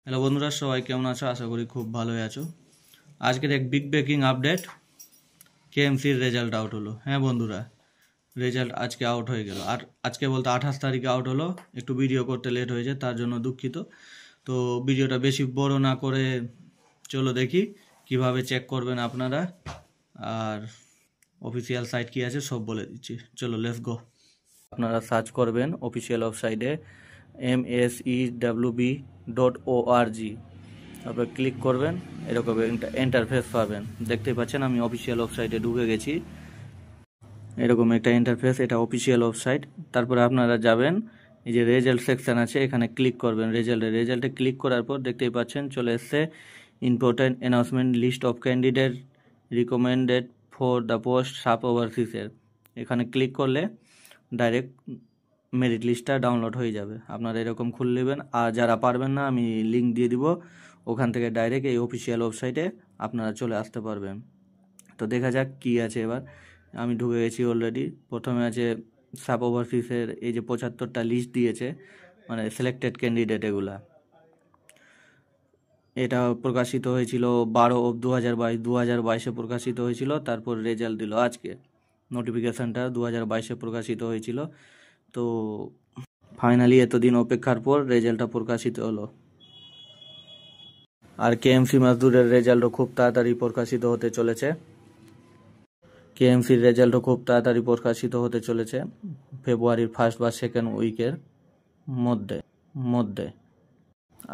Hello বন্ধুরা, সবাই কেমন আছো? আশা করি খুব ভালোই আছো। আজকের এক বিগ ব্রেকিং আপডেট, কেএমসির রেজাল্ট আউট হলো। হ্যাঁ বন্ধুরা, রেজাল্ট আজকে আউট হয়ে গেল। আর আজকে বলতে 28 তারিখে আউট হলো। একটু ভিডিও করতে লেট হয়েছে, তার জন্য দুঃখিত। তো ভিডিওটা বেশি বড় না করে চলো দেখি কিভাবে চেক করবেন আপনারা, আর অফিসিয়াল সাইট কি আছে সব বলে দিচ্ছি। চলো লেটস গো। আপনারা সার্চ করবেন অফিসিয়াল ওয়েবসাইটে msewb.org, তারপর ক্লিক করবেন। এরকম ইন্টারফেস পাবেন, দেখতেই পাচ্ছেন আমি অফিসিয়াল ওয়েবসাইটে ঢুকে গেছি। এরকম একটা ইন্টারফেস, এটা অফিসিয়াল ওয়েবসাইট। তারপরে আপনারা যাবেন, এই যে রেজাল্ট সেকশন আছে, এখানে ক্লিক করবেন। রেজাল্টে ক্লিক করার পর দেখতেই পাচ্ছেন চলে এসছে important announcement, list of candidate recommended for the post sub ওভারসিসের। এখানে ক্লিক করলে ডাইরেক্ট মেরিট লিস্টটা ডাউনলোড হয়ে যাবে। আপনারা এরকম খুলে নেবেন, আর যারা পারবেন না আমি লিঙ্ক দিয়ে দিব, ওখান থেকে ডাইরেক্ট এই অফিসিয়াল ওয়েবসাইটে আপনারা চলে আসতে পারবেন। তো দেখা যাক কি আছে এবার। আমি ঢুকে গেছি অলরেডি। প্রথমে আছে সাব ওভারসিসের, এই যে 75টা লিস্ট দিয়েছে, মানে সিলেক্টেড ক্যান্ডিডেট এগুলা। এটা প্রকাশিত হয়েছিল 12/2022, 2022-এ প্রকাশিত হয়েছিল। তারপর রেজাল্ট দিল আজকে। নোটিফিকেশানটা 2022-এ প্রকাশিত হয়েছিল। তো ফাইনালি এতদিন অপেক্ষার পর রেজাল্টটা প্রকাশিত হলো। আর কেএমসি মজদুরের রেজাল্টও খুব তাড়াতাড়ি প্রকাশিত হতে চলেছে। কেএমসির রেজাল্টও খুব তাড়াতাড়ি প্রকাশিত হতে চলেছে, ফেব্রুয়ারির ফার্স্ট বা সেকেন্ড উইকের মধ্যে।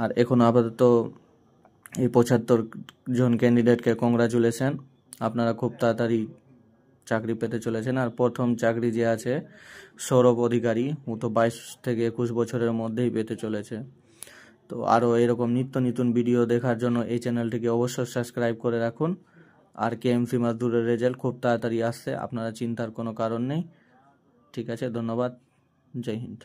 আর এখন আপাতত এই 75 জন ক্যান্ডিডেটকে কংগ্রাচুলেশন, আপনারা খুব তাড়াতাড়ি চাকরি পেতে চলেছেন। আর প্রথম চাকরি যে আছে সৌরভ অধিকারী, ও তো 22 থেকে 21 বছরের মধ্যেই পেতে চলেছে। তো আরও এরকম নিত্য নতুন ভিডিও দেখার জন্য এই চ্যানেলটিকে অবশ্যই সাবস্ক্রাইব করে রাখুন। আর কেএমসি মজদুরের রেজাল্ট খুব তাড়াতাড়ি আসছে, আপনারা চিন্তার কোনো কারণ নেই। ঠিক আছে, ধন্যবাদ, জয় হিন্দ।